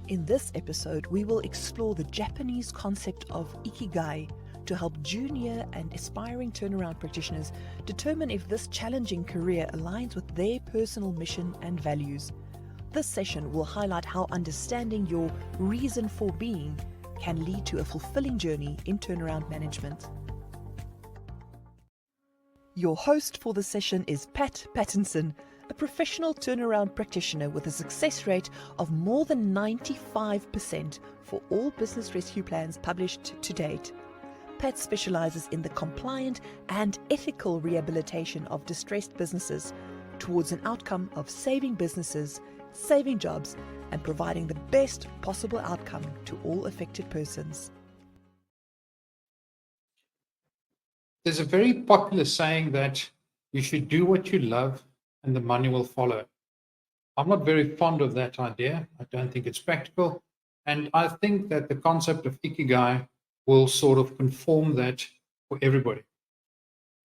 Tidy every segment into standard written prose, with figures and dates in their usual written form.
In this episode, we will explore the Japanese concept of Ikigai to help junior and aspiring turnaround practitioners determine if this challenging career aligns with their personal mission and values. This session will highlight how understanding your reason for being can lead to a fulfilling journey in turnaround management. Your host for the session is Pattinson, a professional turnaround practitioner with a success rate of more than 95% for all business rescue plans published to date. Pat specializes in the compliant and ethical rehabilitation of distressed businesses towards an outcome of saving businesses, saving jobs, and providing the best possible outcome to all affected persons. There's a very popular saying that you should do what you love and the money will follow. I'm not very fond of that idea. I don't think it's practical. And I think that the concept of Ikigai will sort of conform that for everybody.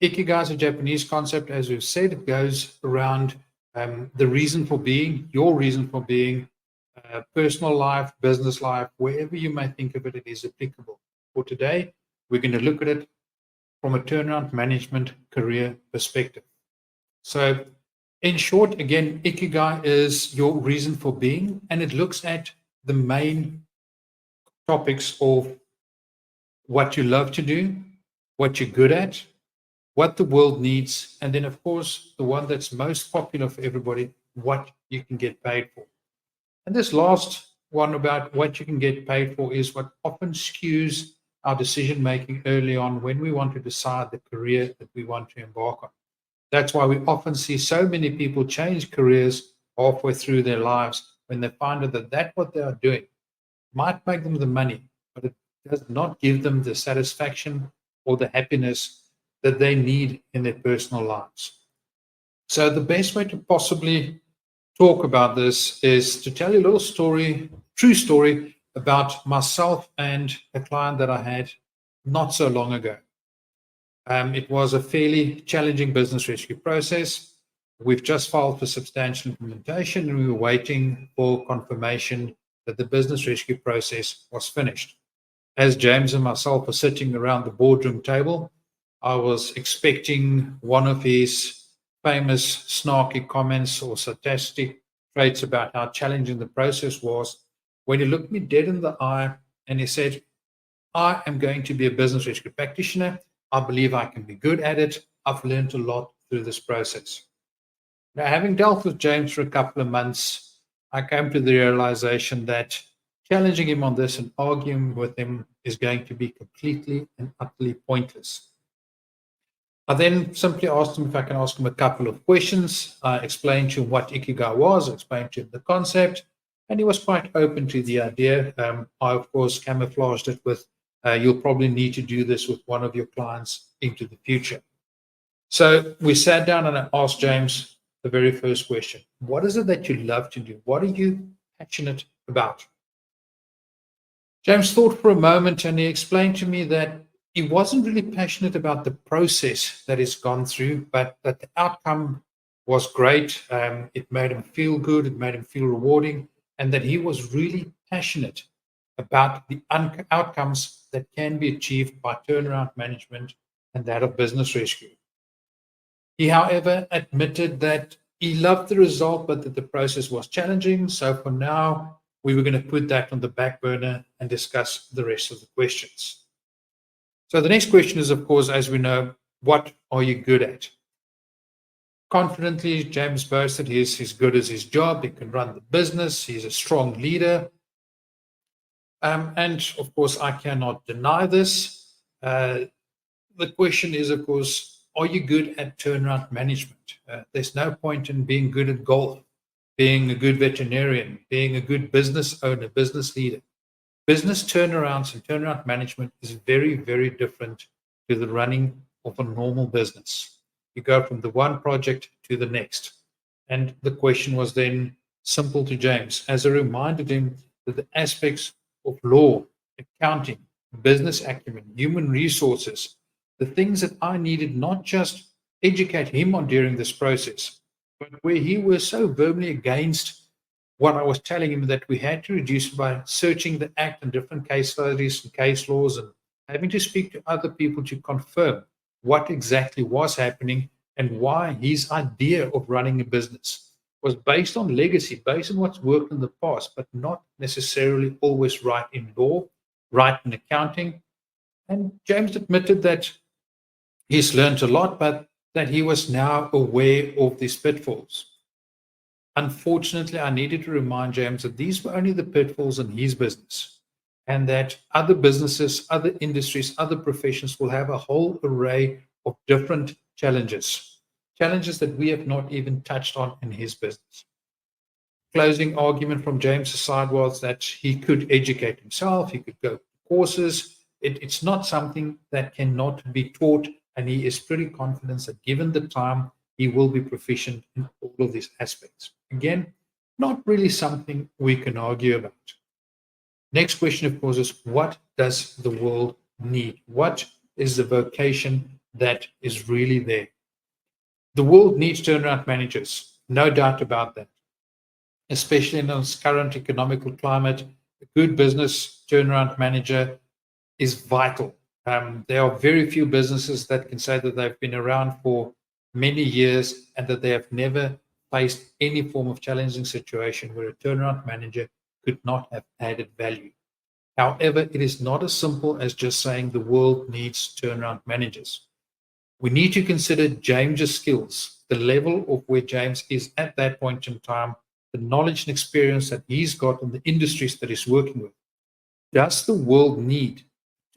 Ikigai is a Japanese concept, as we've said. It goes around the reason for being, your reason for being, personal life, business life, wherever you may think of it, it is applicable. For today, we're going to look at it from a turnaround management career perspective. So in short, again, Ikigai is your reason for being, and it looks at the main topics of what you love to do, what you're good at, what the world needs, and then, of course, the one that's most popular for everybody, what you can get paid for. And this last one about what you can get paid for is what often skews our decision making early on when we want to decide the career that we want to embark on. That's why we often see so many people change careers halfway through their lives when they find out that what they are doing might make them the money, but it does not give them the satisfaction or the happiness that they need in their personal lives. So the best way to possibly talk about this is to tell you a little story, true story about myself and a client that I had not so long ago. It was a fairly challenging business rescue process. We've just filed for substantial implementation and we were waiting for confirmation that the business rescue process was finished. As James and myself were sitting around the boardroom table, I was expecting one of his famous snarky comments or sarcastic traits about how challenging the process was when he looked me dead in the eye and he said, "I am going to be a business rescue practitioner. I believe I can be good at it. I've learned a lot through this process." Now, having dealt with James for a couple of months, I came to the realization that challenging him on this and arguing with him is going to be completely and utterly pointless. I then simply asked him if I can ask him a couple of questions. I explained to him what Ikigai was, I explained to him the concept, and he was quite open to the idea. I, of course, camouflaged it with you'll probably need to do this with one of your clients into the future. So we sat down and I asked James the very first question. What is it that you love to do? What are you passionate about? James thought for a moment and he explained to me that he wasn't really passionate about the process that he's gone through, but that the outcome was great. It made him feel good. It made him feel rewarding, and that he was really passionate about the outcomes that can be achieved by turnaround management and that of business rescue. He, however, admitted that he loved the result, but that the process was challenging. So for now, we were going to put that on the back burner and discuss the rest of the questions. So the next question is, of course, as we know, what are you good at? Confidently, James boasted he's as good as his job. He can run the business. He's a strong leader. And of course, I cannot deny this. The question is, of course, are you good at turnaround management? There's no point in being good at golf, being a good veterinarian, being a good business owner, business leader. Business turnarounds and turnaround management is very, very different to the running of a normal business. You go from the one project to the next. And the question was then simple to James, as I reminded him that the aspects of law, accounting, business acumen, human resources, the things that I needed not just educate him on during this process, but where he was so firmly against what I was telling him, that we had to reduce by searching the act and different case studies and case laws and having to speak to other people to confirm what exactly was happening and why his idea of running a business was based on legacy, based on what's worked in the past, but not necessarily always right in law, right in accounting. And James admitted that he's learned a lot, but that he was now aware of these pitfalls. Unfortunately, I needed to remind James that these were only the pitfalls in his business, and that other businesses, other industries, other professions will have a whole array of different challenges, challenges that we have not even touched on in his business. Closing argument from James's side was that he could educate himself, he could go to courses. It's not something that cannot be taught, and he is pretty confident that given the time, he will be proficient in all of these aspects. Again, not really something we can argue about. Next question, of course, is what does the world need? What is the vocation that is really there? The world needs turnaround managers, no doubt about that. Especially in this current economical climate, a good business turnaround manager is vital. There are very few businesses that can say that they've been around for many years and that they have never faced any form of challenging situation where a turnaround manager could not have added value. However, it is not as simple as just saying the world needs turnaround managers. We need to consider James's skills, the level of where James is at that point in time, the knowledge and experience that he's got in the industries that he's working with. Does the world need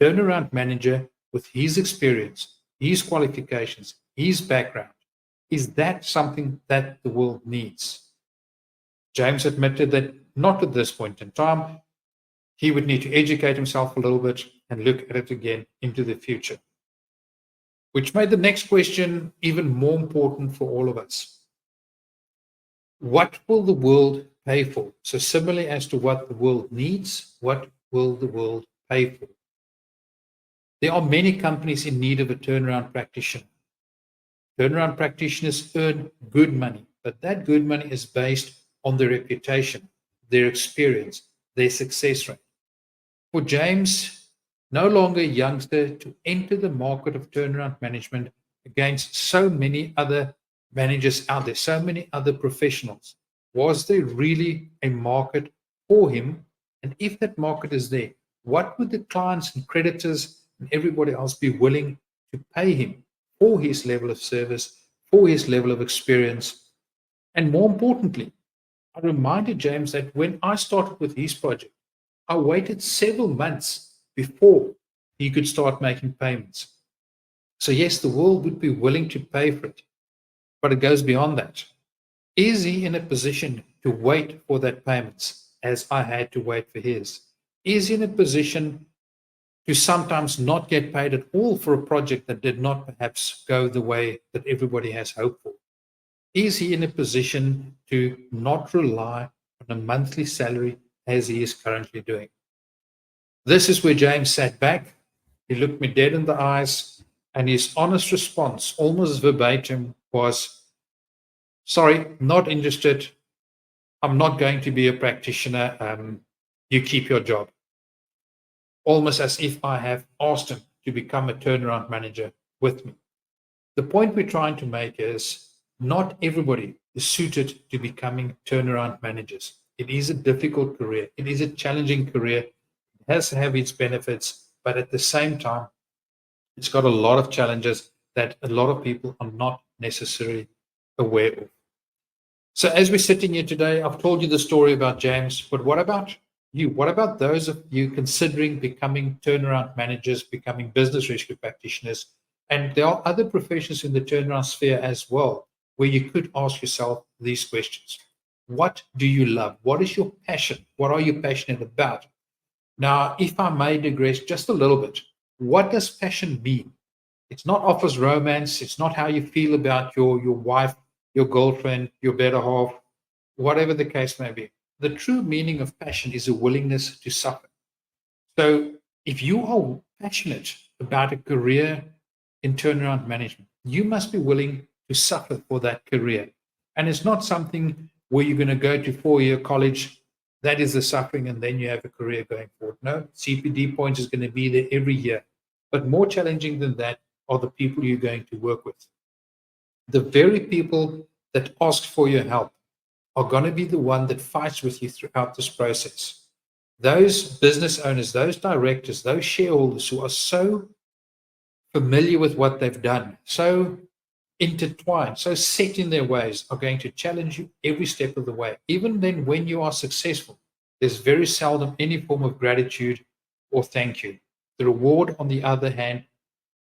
a turnaround manager with his experience, his qualifications, his background? Is that something that the world needs? James admitted that not at this point in time. He would need to educate himself a little bit and look at it again into the future. Which made the next question even more important for all of us. What will the world pay for? So similarly as to what the world needs, what will the world pay for? There are many companies in need of a turnaround practitioner. Turnaround practitioners earn good money, but that good money is based on their reputation, their experience, their success rate. For James, no longer a youngster, to enter the market of turnaround management against so many other managers out there, so many other professionals, was there really a market for him? And if that market is there, what would the clients and creditors and everybody else be willing to pay him for his level of service, for his level of experience? And more importantly, I reminded James that when I started with his project, I waited several months before he could start making payments. So yes, the world would be willing to pay for it, but it goes beyond that. Is he in a position to wait for that payments as I had to wait for his? Is he in a position to sometimes not get paid at all for a project that did not perhaps go the way that everybody has hoped for? Is he in a position to not rely on a monthly salary as he is currently doing? This is where James sat back. He looked me dead in the eyes, and his honest response, almost verbatim, was, "Sorry, not interested. I'm not going to be a practitioner. You keep your job." Almost as if I have asked him to become a turnaround manager with me. The point we're trying to make is not everybody is suited to becoming turnaround managers. It is a difficult career. It is a challenging career. It has to have its benefits, but at the same time, it's got a lot of challenges that a lot of people are not necessarily aware of. So as we're sitting here today, I've told you the story about James, but what about you? What about those of you considering becoming turnaround managers, becoming business rescue practitioners? And there are other professions in the turnaround sphere as well, where you could ask yourself these questions. What do you love? What is your passion? What are you passionate about? Now, if I may digress just a little bit, what does passion mean? It's not office romance. It's not how you feel about your wife, your girlfriend, your better half, whatever the case may be. The true meaning of passion is a willingness to suffer. So if you are passionate about a career in turnaround management, you must be willing to suffer for that career. And it's not something where you're going to go to 4-year college. That is the suffering, and then you have a career going forward. No, CPD points is going to be there every year. But more challenging than that are the people you're going to work with. The very people that ask for your help are going to be the one that fights with you throughout this process. Those business owners, those directors, those shareholders who are so familiar with what they've done, so intertwined, so set in their ways, are going to challenge you every step of the way. Even then, when you are successful, there's very seldom any form of gratitude or thank you. The reward, on the other hand,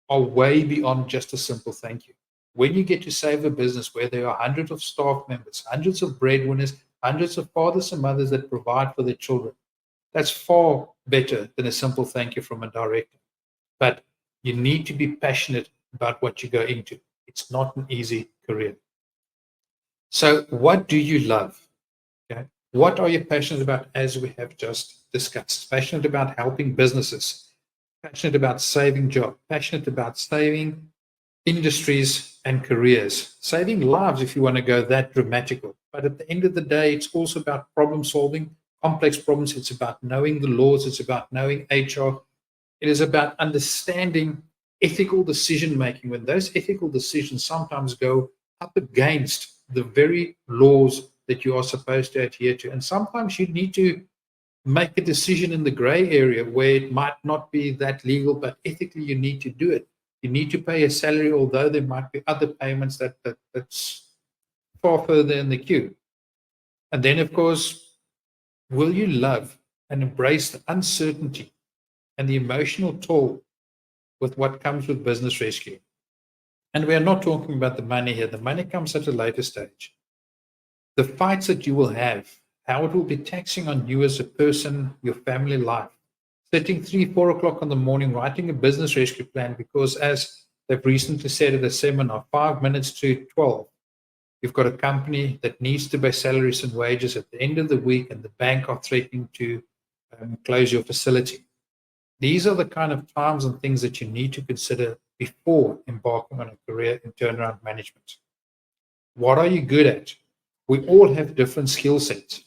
are way beyond just a simple thank you. When you get to save a business where there are hundreds of staff members, hundreds of breadwinners, hundreds of fathers and mothers that provide for their children, that's far better than a simple thank you from a director. But you need to be passionate about what you go into. It's not an easy career. So what do you love? Okay. What are you passionate about, as we have just discussed? Passionate about helping businesses, passionate about saving jobs, passionate about saving industries and careers, saving lives if you want to go that dramatical. But at the end of the day, it's also about problem solving, complex problems. It's about knowing the laws. It's about knowing HR. It is about understanding ethical decision making, when those ethical decisions sometimes go up against the very laws that you are supposed to adhere to. And sometimes you need to make a decision in the gray area where it might not be that legal, but ethically you need to do it. You need to pay a salary, although there might be other payments that's far further in the queue. And then, of course, will you love and embrace the uncertainty and the emotional toll with what comes with business rescue? And we are not talking about the money here. The money comes at a later stage. The fights that you will have, how it will be taxing on you as a person, your family life. Sitting 3-4 o'clock in the morning writing a business rescue plan because, as they've recently said at a seminar, 5 minutes to 12, you've got a company that needs to pay salaries and wages at the end of the week, and the bank are threatening to close your facility. These are the kind of times and things that you need to consider before embarking on a career in turnaround management. What are you good at? We all have different skill sets.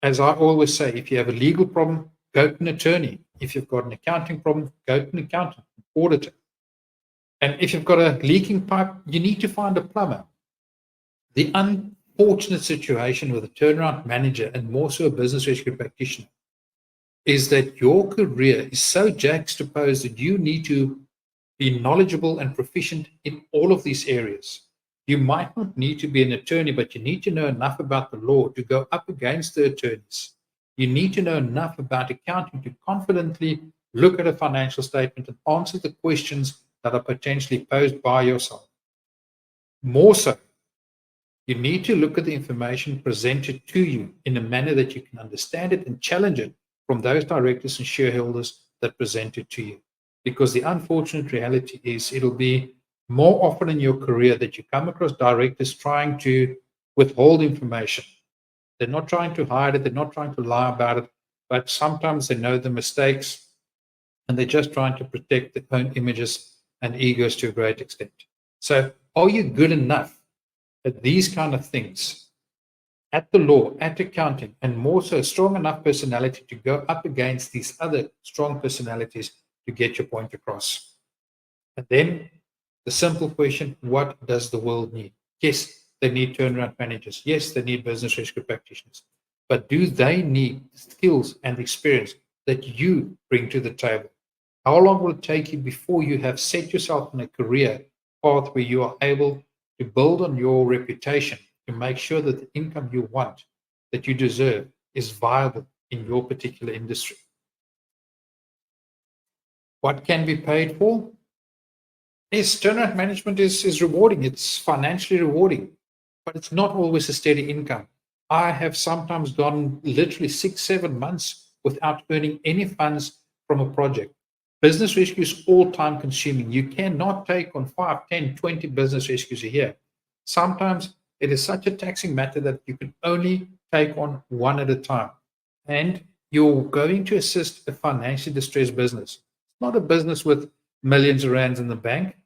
As I always say, if you have a legal problem, go to an attorney. If you've got an accounting problem, go to an accountant, an auditor. And if you've got a leaking pipe, you need to find a plumber. The unfortunate situation with a turnaround manager, and more so a business rescue practitioner, is that your career is so juxtaposed that you need to be knowledgeable and proficient in all of these areas. You might not need to be an attorney, but you need to know enough about the law to go up against the attorneys. You need to know enough about accounting to confidently look at a financial statement and answer the questions that are potentially posed by yourself. More so, you need to look at the information presented to you in a manner that you can understand it and challenge it from those directors and shareholders that present it to you. Because the unfortunate reality is it'll be more often in your career that you come across directors trying to withhold information. They're not trying to hide it, they're not trying to lie about it, but sometimes they know the mistakes and they're just trying to protect their own images and egos to a great extent. So are you good enough at these kind of things, at the law, at accounting, and more so strong enough personality to go up against these other strong personalities to get your point across? And then the simple question, what does the world need? Yes, they need turnaround managers. Yes, they need business rescue practitioners. But do they need skills and experience that you bring to the table? How long will it take you before you have set yourself in a career path where you are able to build on your reputation to make sure that the income you want, that you deserve, is viable in your particular industry? What can be paid for? Yes, turnaround management is rewarding. It's financially rewarding, but it's not always a steady income. I have sometimes gone literally 6-7 months without earning any funds from a project. Business rescue is all time consuming. You cannot take on 5, 10, 20 business rescues a year. Sometimes it is such a taxing matter that you can only take on one at a time. And you're going to assist a financially distressed business. It's not a business with millions of rands in the bank.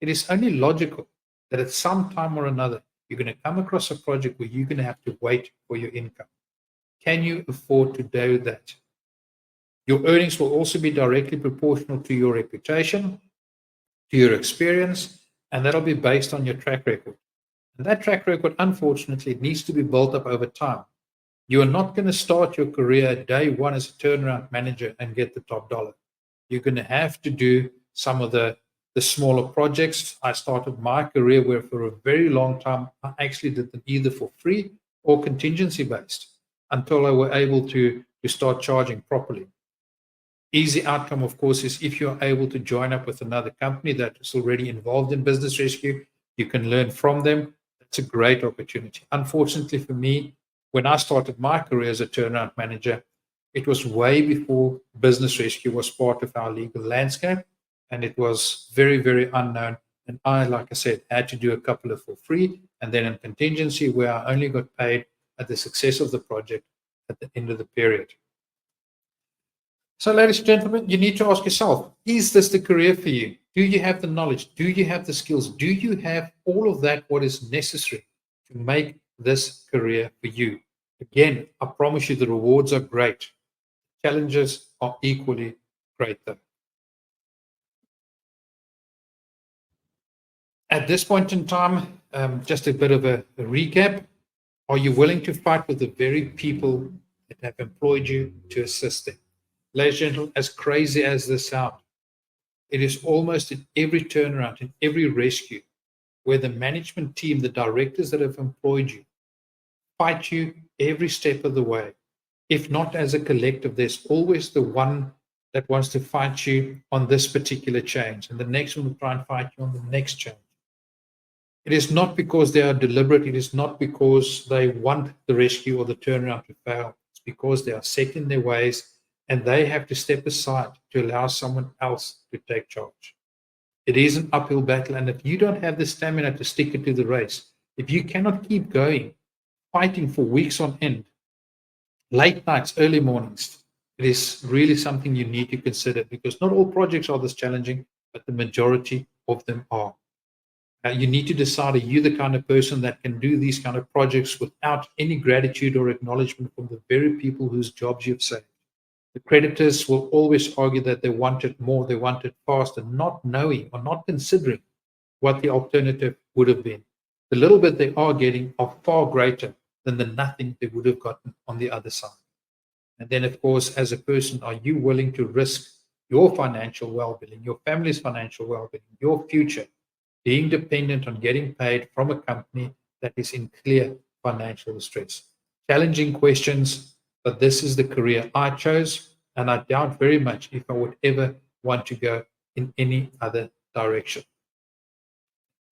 It is only logical that at some time or another, You're going to come across a project where you're going to have to wait for your income. Can you afford to do that? Your earnings will also be directly proportional to your reputation, to your experience, and that'll be based on your track record. And that track record, unfortunately, needs to be built up over time. You are not going to start your career day one as a turnaround manager and get the top dollar. You're going to have to do some of the smaller projects. I started my career where for a very long time, I actually did them either for free or contingency based until I were able to start charging properly. Easy outcome, of course, is if you're able to join up with another company that is already involved in business rescue, you can learn from them. That's a great opportunity. Unfortunately for me, when I started my career as a turnaround manager, it was way before business rescue was part of our legal landscape, and it was very, very unknown. And I, like I said, had to do a couple of for free, and then in contingency, where I only got paid at the success of the project at the end of the period. So, ladies and gentlemen, you need to ask yourself, is this the career for you? Do you have the knowledge? Do you have the skills? Do you have all of that, what is necessary to make this career for you? Again, I promise you the rewards are great. Challenges are equally great, though. At this point in time, just a bit of a recap. Are you willing to fight with the very people that have employed you to assist them? Ladies and gentlemen, as crazy as this sounds, it is almost in every turnaround, in every rescue, where the management team, the directors that have employed you, fight you every step of the way. If not as a collective, there's always the one that wants to fight you on this particular change, and the next one will try and fight you on the next change. It is not because they are deliberate. It is not because they want the rescue or the turnaround to fail. It's because they are set in their ways, and they have to step aside to allow someone else to take charge. It is an uphill battle, and if you don't have the stamina to stick it to the race, if you cannot keep going, fighting for weeks on end, late nights, early mornings, it is really something you need to consider, because not all projects are this challenging, but the majority of them are. You need to decide, are you the kind of person that can do these kind of projects without any gratitude or acknowledgement from the very people whose jobs you've saved? The creditors will always argue that they want it more, they want it faster, not knowing or not considering what the alternative would have been. The little bit they are getting are far greater than the nothing they would have gotten on the other side. And then, of course, as a person, are you willing to risk your financial well-being, your family's financial well-being, your future, being dependent on getting paid from a company that is in clear financial distress? Challenging questions, but this is the career I chose, and I doubt very much if I would ever want to go in any other direction.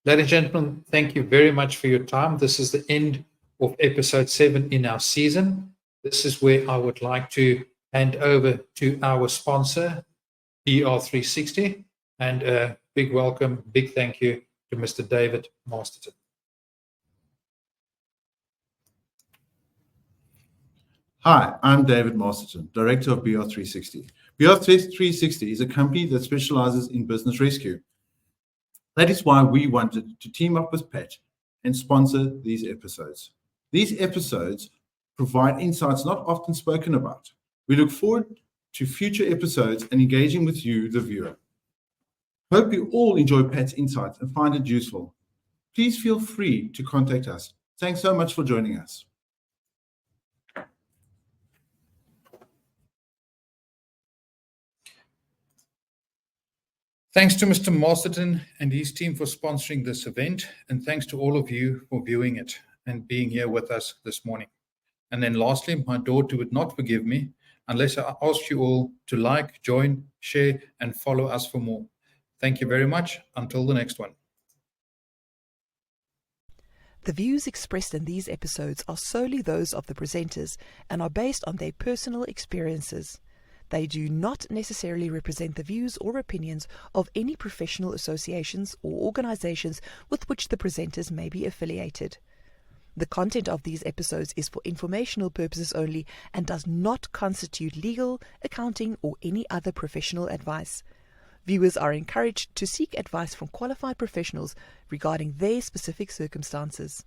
Ladies and gentlemen, thank you very much for your time. This is the end of episode 7 in our season. This is where I would like to hand over to our sponsor, BR360, and a big welcome, big thank you to Mr. David Masterton. Hi, I'm David Masterton, Director of BR360. BR360 is a company that specializes in business rescue. That is why we wanted to team up with Pat and sponsor these episodes. These episodes provide insights not often spoken about. We look forward to future episodes and engaging with you, the viewer. Hope you all enjoy Pat's insights and find it useful. Please feel free to contact us. Thanks so much for joining us. Thanks to Mr. Masterton and his team for sponsoring this event, and thanks to all of you for viewing it and being here with us this morning. And then lastly, my daughter would not forgive me unless I ask you all to like, join, share, and follow us for more. Thank you very much. Until the next one. The views expressed in these episodes are solely those of the presenters and are based on their personal experiences. They do not necessarily represent the views or opinions of any professional associations or organizations with which the presenters may be affiliated. The content of these episodes is for informational purposes only and does not constitute legal, accounting, or any other professional advice. Viewers are encouraged to seek advice from qualified professionals regarding their specific circumstances.